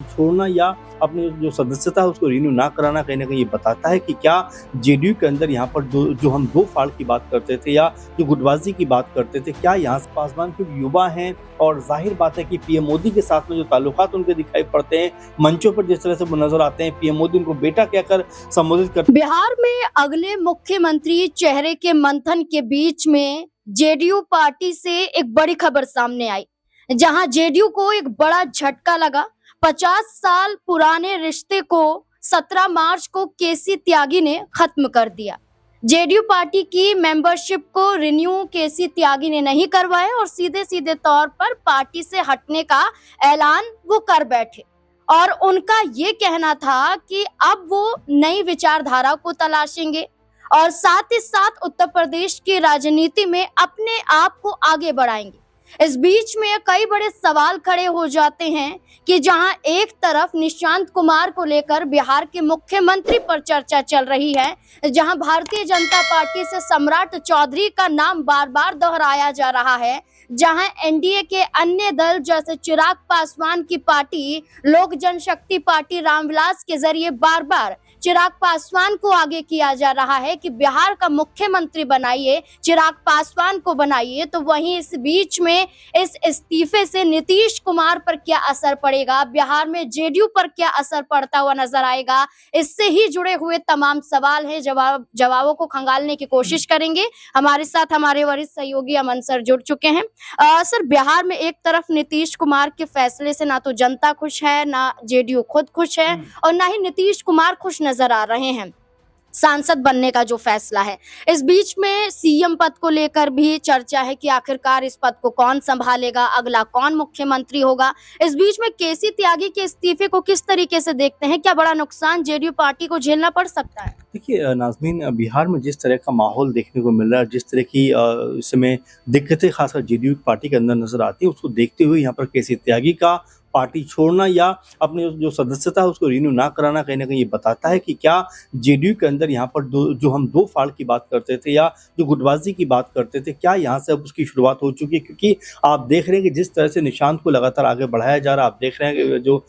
छोड़ना या अपनी जो सदस्यता है उसको रिन्यू ना कराना कहीं न कहीं ये बताता है कि क्या जेडीयू के अंदर यहाँ पर जो हम 2 फाड़ की बात करते थे या जो गुटबाज़ी की बात करते थे, क्या यहाँ से पासवान क्योंकि युवा हैं और ज़ाहिर बात है कि पीएम मोदी के साथ में जो ताल्लुकात उनके दिखाई पड़ते हैं, मंचों पर जिस तरह से वो नज़र आते हैं, पीएम मोदी उनको बेटा कहकर संबोधित करते हैं। बिहार में अगले मुख्यमंत्री चेहरे के मंथन के बीच में जेडीयू पार्टी से एक बड़ी खबर सामने आई, जहां जेडीयू को एक बड़ा झटका लगा। 50 साल पुराने रिश्ते को 17 मार्च को केसी त्यागी ने खत्म कर दिया। जेडीयू पार्टी की मेंबरशिप को रिन्यू केसी त्यागी ने नहीं करवाया और सीधे सीधे तौर पर पार्टी से हटने का ऐलान वो कर बैठे। और उनका ये कहना था कि अब वो नई विचारधारा को तलाशेंगे और साथ ही साथ उत्तर प्रदेश की राजनीति में अपने आप को आगे बढ़ाएंगे। इस बीच में कई बड़े सवाल खड़े हो जाते हैं कि जहां एक तरफ निशांत कुमार को लेकर बिहार के मुख्यमंत्री पर चर्चा चल रही है, जहां भारतीय जनता पार्टी से सम्राट चौधरी का नाम बार बार दोहराया जा रहा है, जहां एनडीए के अन्य दल जैसे चिराग पासवान की पार्टी लोक जनशक्ति पार्टी रामविलास के जरिए बार बार चिराग पासवान को आगे किया जा रहा है कि बिहार का मुख्यमंत्री बनाइए, चिराग पासवान को बनाइए। तो वहीं इस बीच में इस इस्तीफे से नीतीश कुमार पर क्या असर पड़ेगा, बिहार में जेडीयू पर क्या असर पड़ता हुआ नजर आएगा, इससे ही जुड़े हुए तमाम सवाल हैं। जवाबों को खंगालने की कोशिश करेंगे। हमारे साथ हमारे वरिष्ठ सहयोगी अमन सर जुड़ चुके हैं। सर, बिहार में एक तरफ नीतीश कुमार के फैसले से ना तो जनता खुश है, ना जेडीयू खुद खुश है और ना ही नीतीश कुमार खुश नजर आ रहे हैं सांसद बनने का जो फैसला है। इस बीच में सीएम पद को लेकर भी चर्चा है कि आखिरकार इस पद को कौन संभालेगा, अगला कौन मुख्यमंत्री होगा। इस बीच में केसी त्यागी के इस्तीफे को किस तरीके से देखते हैं, क्या बड़ा नुकसान जेडीयू पार्टी को झेलना पड़ सकता है? देखिए नाज़मीन, बिहार में जिस तरह का माहौल देखने को मिल रहा है, जिस तरह की इस समय दिक्कतें खासकर जेडीयू पार्टी के अंदर नजर आती है, उसको देखते हुए यहाँ पर केसी त्यागी का पार्टी छोड़ना या अपनी जो सदस्यता है उसको रिन्यू ना कराना कहीं न कहीं ये बताता है कि क्या जेडीयू के अंदर यहाँ पर जो हम 2 फाड़ की बात करते थे या जो गुटबाज़ी की बात करते थे, क्या यहाँ से अब उसकी शुरुआत हो चुकी है। क्योंकि आप देख रहे हैं कि जिस तरह से निशांत को लगातार आगे बढ़ाया जा रहा है, आप देख रहे हैं कि जो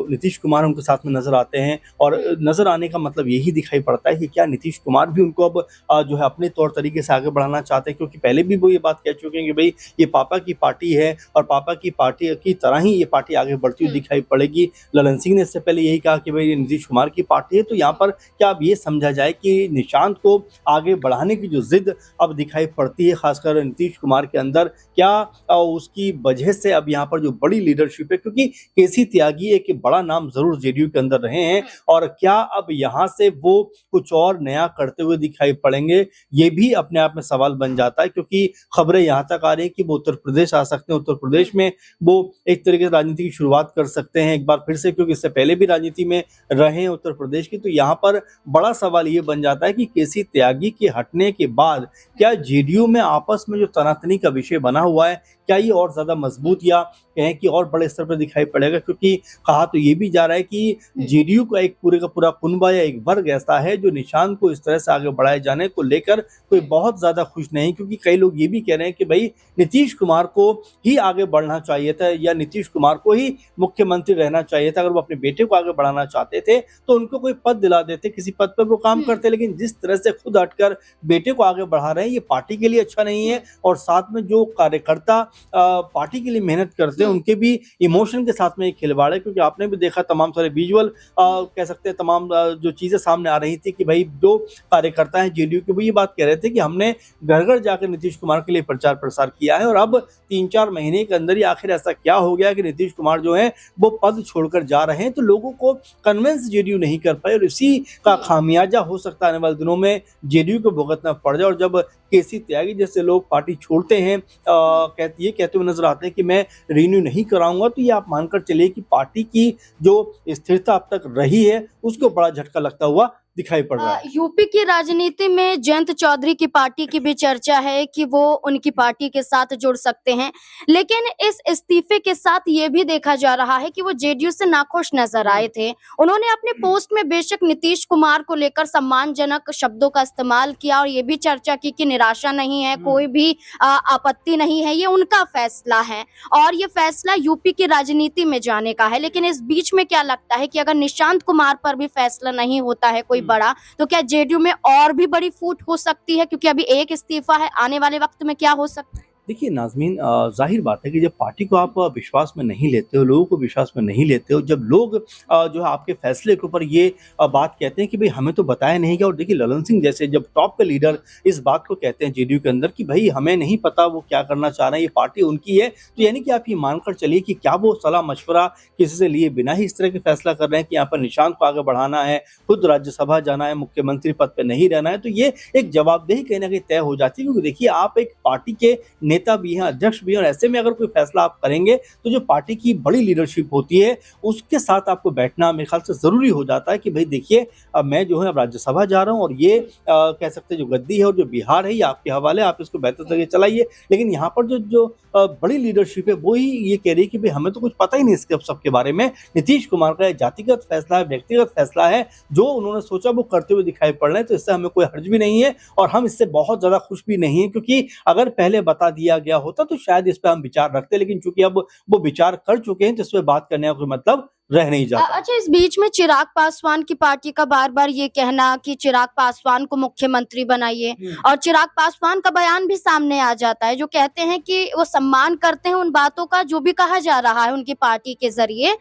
नीतीश कुमार उनके साथ में नज़र आते हैं और नज़र आने का मतलब यही दिखाई पड़ता है कि क्या नीतीश कुमार भी उनको अब जो है अपने तौर तरीके से आगे बढ़ाना चाहते हैं। क्योंकि पहले भी वो ये बात कह चुके हैं कि भाई ये पापा की पार्टी है और पापा की पार्टी की तरह ही ये पार्टी आगे बढ़ती हुई दिखाई पड़ेगी। ललन सिंह ने इससे पहले यही कहा कि भाई ये नीतीश कुमार की पार्टी है। तो यहाँ पर क्या अब ये समझा जाए कि निशांत को आगे बढ़ाने की जो जिद अब दिखाई पड़ती है खासकर नीतीश कुमार के अंदर, क्या उसकी वजह से अब यहाँ पर जो बड़ी लीडरशिप है, क्योंकि केसी त्यागी एक बड़ा नाम जरूर जेडीयू के अंदर रहे हैं और क्या अब यहाँ से वो कुछ और नया करते हुए दिखाई पड़ेंगे, ये भी अपने आप में सवाल बन जाता है। क्योंकि खबरें यहाँ तक आ रही है कि वो उत्तर प्रदेश आ सकते हैं, उत्तर प्रदेश में वो एक तरीके से राजनीति की शुरुआत कर सकते हैं एक बार फिर से, क्योंकि इससे पहले भी राजनीति में रहे हैं उत्तर प्रदेश की। तो यहाँ पर बड़ा सवाल ये बन जाता है कि केसी त्यागी के हटने के बाद क्या जेडीयू में आपस में जो तनातनी का विषय बना हुआ है, क्या ये और ज्यादा मजबूत या कहें कि और बड़े स्तर पर दिखाई पड़ेगा। क्योंकि कहा तो ये भी जा रहा है कि जेडीयू का एक पूरे का पूरा कुनबा या एक वर्ग ऐसा है जो निशांत को इस तरह से आगे बढ़ाए जाने को लेकर कोई बहुत ज्यादा खुश नहीं। क्योंकि कई लोग ये भी कह रहे हैं कि भाई नीतीश कुमार को ही आगे बढ़ना चाहिए था या नीतीश कुमार को ही मुख्यमंत्री रहना चाहिए था। अगर वो अपने बेटे को आगे बढ़ाना चाहते थे तो उनको कोई पद दिला देते, किसी पद पर वो काम करते। लेकिन जिस तरह से खुद हटकर बेटे को आगे बढ़ा रहे हैं, ये पार्टी के लिए अच्छा नहीं है। और साथ में जो कार्यकर्ता पार्टी के लिए मेहनत करते हैं उनके भी इमोशन के साथ में खिलवाड़ है। क्योंकि आपने भी देखा तमाम सारे विजुअल कह सकते हैं, तमाम जो चीजें सामने आ रही थी कि भाई जो कार्यकर्ता हैं जेडीयू के वो ये बात कह रहे थे कि हमने घर घर जाकर नीतीश कुमार के लिए प्रचार प्रसार किया है और अब 3-4 महीने के अंदर ही आखिर ऐसा क्या हो गया कि नीतीश कुमार जो है वो पद छोड़कर जा रहे हैं। तो लोगों को कन्विंस जेडीयू नहीं कर पाए और इसी का खामियाजा हो सकता है आने वाले दिनों में जेडीयू को भुगतना पड़ जाए। और जब केसी त्यागी जैसे लोग पार्टी छोड़ते हैं, कहते हुए नजर आते हैं कि मैं रिन्यू नहीं कराऊंगा, तो ये आप मानकर चलिए कि पार्टी की जो स्थिरता अब तक रही है उसको बड़ा झटका लगता हुआ दिखाई पड़ रहा है। यूपी की राजनीति में जयंत चौधरी की पार्टी की भी चर्चा है कि वो उनकी पार्टी के साथ जुड़ सकते हैं, लेकिन इस इस्तीफे के साथ ये भी देखा जा रहा है कि वो जेडीयू से नाखुश नजर आए थे। उन्होंने अपने पोस्ट में बेशक नीतीश कुमार को लेकर सम्मानजनक शब्दों का इस्तेमाल किया और ये भी चर्चा की कि निराशा नहीं है, कोई भी आपत्ति नहीं है, ये उनका फैसला है और ये फैसला यूपी की राजनीति में जाने का है। लेकिन इस बीच में क्या लगता है कि अगर निशांत कुमार पर भी फैसला नहीं होता है कोई बड़ा, तो क्या जेडीयू में और भी बड़ी फूट हो सकती है? क्योंकि अभी एक इस्तीफा है, आने वाले वक्त में क्या हो सकता है? देखिए नाज़मीन, ज़ाहिर बात है कि जब पार्टी को आप विश्वास में नहीं लेते हो, लोगों को विश्वास में नहीं लेते हो, जब लोग जो है आपके फैसले के ऊपर ये बात कहते हैं कि भई हमें तो बताया नहीं गया, और देखिए ललन सिंह जैसे जब टॉप के लीडर इस बात को कहते हैं जेडीयू के अंदर कि भई हमें नहीं पता वो क्या करना चाह रहे हैं, ये पार्टी उनकी है, तो यानी कि आप ये मानकर चलिए कि क्या वो सलाह-मशवरा किसी से लिए बिना ही इस तरह के फैसला कर रहे हैं कि यहाँ पर निशांत को आगे बढ़ाना है, खुद राज्यसभा जाना है, मुख्यमंत्री पद पे नहीं रहना है, तो ये एक जवाबदेही कहीं न कहीं तय हो जाती है। क्योंकि देखिए आप एक पार्टी के नेता भी हैं, अध्यक्ष भी हैं, और ऐसे में अगर कोई फैसला आप करेंगे तो जो पार्टी की बड़ी लीडरशिप होती है उसके साथ आपको बैठना मेरे ख्याल से ज़रूरी हो जाता है कि भाई देखिए अब मैं जो है अब राज्यसभा जा रहा हूँ, और ये कह सकते हैं जो गद्दी है और जो बिहार है ये आपके हवाले, आप इसको बेहतर तरीके से चलाइए। लेकिन यहाँ पर जो जो बड़ी लीडरशिप है वो ही ये कह रही है कि भाई हमें तो कुछ पता ही नहीं इसके सबके बारे में। नीतीश कुमार का जातिगत फैसला है, व्यक्तिगत फैसला है, जो उन्होंने सोचा वो करते हुए दिखाई पड़ रहे हैं, तो इससे हमें कोई हर्ज भी नहीं है और हम इससे बहुत ज़्यादा खुश भी नहीं है, क्योंकि अगर पहले बता दिया गया होता तो शायद इस पे हम विचार रखते, लेकिन चूंकि अब वो विचार कर चुके हैं तो इस पे बात करने का कोई मतलब रह नहीं जाता। अच्छा, इस बीच में चिराग पासवान की पार्टी का बार-बार ये कहना कि चिराग पासवान को मुख्यमंत्री बनाइए, और चिराग पासवान का बयान भी सामने आ जाता है जो कहते हैं कि वो सम्मान करते हैं उन बातों का जो भी कहा जा रहा है उनकी पार्टी के जरिए।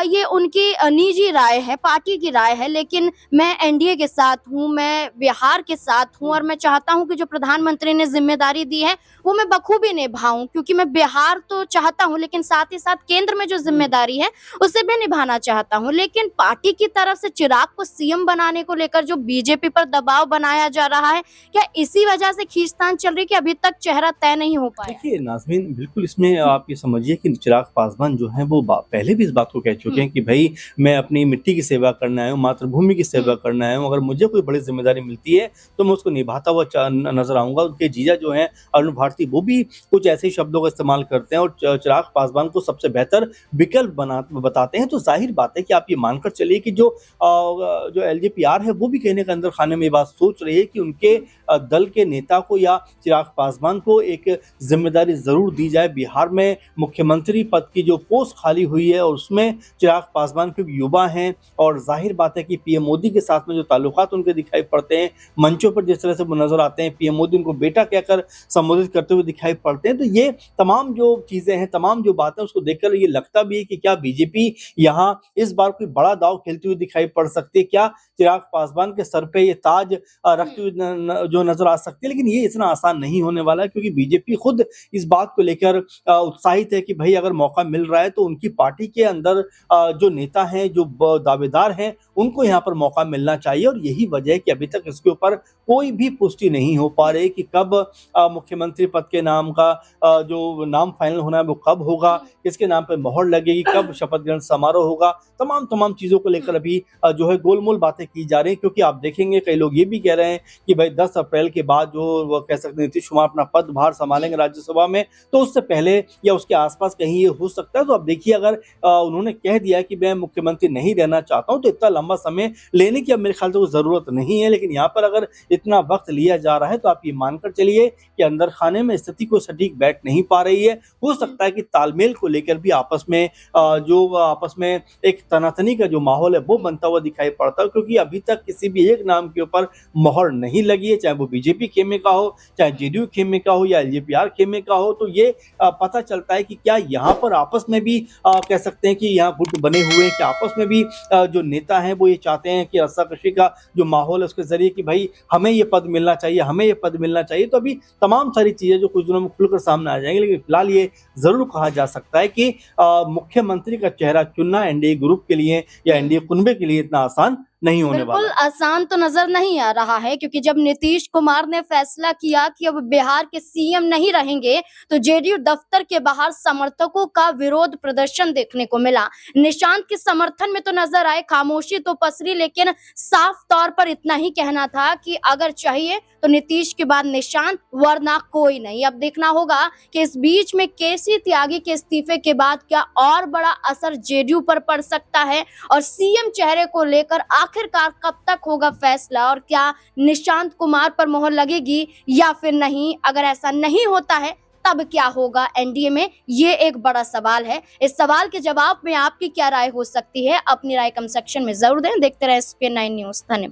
ये उनकी निजी राय है, पार्टी की राय है, लेकिन मैं एनडीए के साथ हूँ, मैं बिहार के साथ हूँ और मैं चाहता हूँ कि जो प्रधानमंत्री ने जिम्मेदारी दी है वो मैं बखूबी निभाऊं, क्योंकि मैं बिहार तो चाहता हूं लेकिन साथ ही साथ केंद्र में जो जिम्मेदारी है उसे भी निभाना चाहता हूं। लेकिन पार्टी की तरफ से चिराग को सीएम बनाने को लेकर जो बीजेपी पर दबाव बनाया जा रहा है, क्या इसी वजह से खींचतान चल रही है कि अभी तक चेहरा तय नहीं हो पाया? देखिए नाज़मीन, बिल्कुल इसमें आप ये समझिए कि चिराग पासवान जो हैं वो पहले भी इस बात को कह चुके हैं कि भाई मैं अपनी मिट्टी की सेवा करने आया हूँ, मातृभूमि की सेवा करने आया हूँ, अगर मुझे कोई बड़ी जिम्मेदारी मिलती है तो मैं उसको निभाता हुआ नजर आऊंगा। उनके जीजा जो हैं अरुण भारती, वो भी कुछ ऐसे ही शब्दों का इस्तेमाल करते हैं और चिराग पासवान को सबसे बेहतर विकल्प बताते हैं। तो जाहिर बात है कि आप ये मानकर चलिए कि जो एलजेपीआर है वो भी कहने के अंदर खाने में ये बात सोच रही है कि उनके दल के नेता को या चिराग पासवान को एक जिम्मेदारी जरूर दी जाए। बिहार में मुख्यमंत्री पद की जो पोस्ट खाली हुई है और उसमें चिराग पासवान क्योंकि युवा हैं और जाहिर बात है कि पीएम मोदी के साथ में जो ताल्लुकात उनके दिखाई पड़ते हैं, मंचों पर जिस तरह से वो नजर आते हैं, पीएम मोदी उनको बेटा कहकर संबोधित करते हुए दिखाई पड़ते हैं, तो ये तमाम जो चीजें हैं, तमाम जो बातें, उसको देखकर ये लगता भी है कि क्या बीजेपी यहाँ इस बार कोई बड़ा दांव खेलती हुई दिखाई पड़ सकती है, क्या चिराग पासवान के सर पे ये ताज रखते हुए जो नजर आ सकती है। लेकिन ये इतना आसान नहीं होने वाला है, क्योंकि बीजेपी खुद इस बात को लेकर उत्साहित है कि भाई अगर मौका मिल रहा है तो उनकी पार्टी के अंदर जो नेता हैं, जो दावेदार हैं, उनको यहाँ पर मौका मिलना चाहिए। और यही वजह है कि अभी तक इसके ऊपर कोई भी पुष्टि नहीं हो पा रही कि कब मुख्यमंत्री पद के नाम का जो नाम फाइनल होना है वो कब होगा, किसके नाम पर मोहर लगेगी, कब शपथ ग्रहण समारोह होगा। तमाम चीजों को लेकर अभी जो है गोलमोल बातें की जा रही हैं, क्योंकि आप देखेंगे कई लोग ये भी कह रहे हैं कि भाई 10 अप्रैल के बाद जो वो कह सकते हैं नीतीश कुमार अपना पदभार संभालेंगे राज्यसभा में, तो उससे पहले या उसके आसपास कहीं ये हो सकता है। तो अब देखिए, अगर उन्होंने कह दिया कि मैं मुख्यमंत्री नहीं रहना चाहता हूं, तो इतना लंबा समय लेने की अब मेरे ख्याल से कोई जरूरत नहीं है। लेकिन यहाँ पर अगर इतना वक्त लिया जा रहा है तो आप ये मानकर चलिए कि अंदर खाने में स्थिति को सटीक बैठ नहीं पा रही है। हो सकता है कि तालमेल को लेकर भी आपस में एक तनातनी का जो माहौल है वो बनता हुआ दिखाई पड़ता है, क्योंकि अभी तक किसी भी एक नाम के ऊपर मोहर नहीं लगी है, चाहे वो बीजेपी खेमे का हो, चाहे जेडीयू खेमे का हो या एलजेपीआर खेमे का हो। तो ये पता चलता है कि क्या यहाँ पर आपस में भी कह सकते हैं कि यहाँ गुट बने हुए हैं, कि आपस में भी जो नेता हैं वो ये चाहते हैं कि रस्साकशी का जो माहौल है उसके जरिए कि भाई हमें ये पद मिलना चाहिए, हमें ये पद मिलना चाहिए। तो अभी तमाम सारी चीजें जो कुछ दिनों में खुलकर सामने आ जाएंगी, लेकिन फिलहाल ये जरूर कहा जा सकता है कि मुख्यमंत्री का चेहरा चुनना एनडीए ग्रुप के लिए या एनडीए कुनबे के लिए इतना आसान नहीं होने बिल्कुल वाला। आसान तो नजर नहीं आ रहा है, क्योंकि जब नीतीश कुमार ने फैसला किया कि अब बिहार के सीएम नहीं रहेंगे तो जेडीयू दफ्तर के बाहर समर्थकों का विरोध प्रदर्शन देखने को मिला। निशांत के समर्थन में तो नजर आए, खामोशी तो पसरी, लेकिन साफ तौर पर इतना ही कहना था कि अगर चाहिए तो नीतीश के बाद निशांत, वरना कोई नहीं। अब देखना होगा कि इस बीच में केसी त्यागी के इस्तीफे के बाद क्या और बड़ा असर जेडीयू पर पड़ सकता है और सीएम चेहरे को लेकर आखिरकार कब तक होगा फैसला, और क्या निशांत कुमार पर मोहर लगेगी या फिर नहीं। अगर ऐसा नहीं होता है तब क्या होगा एनडीए में, ये एक बड़ा सवाल है। इस सवाल के जवाब में आपकी क्या राय हो सकती है, अपनी राय कमेंट सेक्शन में जरूर दें। देखते रहे SPN9 न्यूज। धन्यवाद।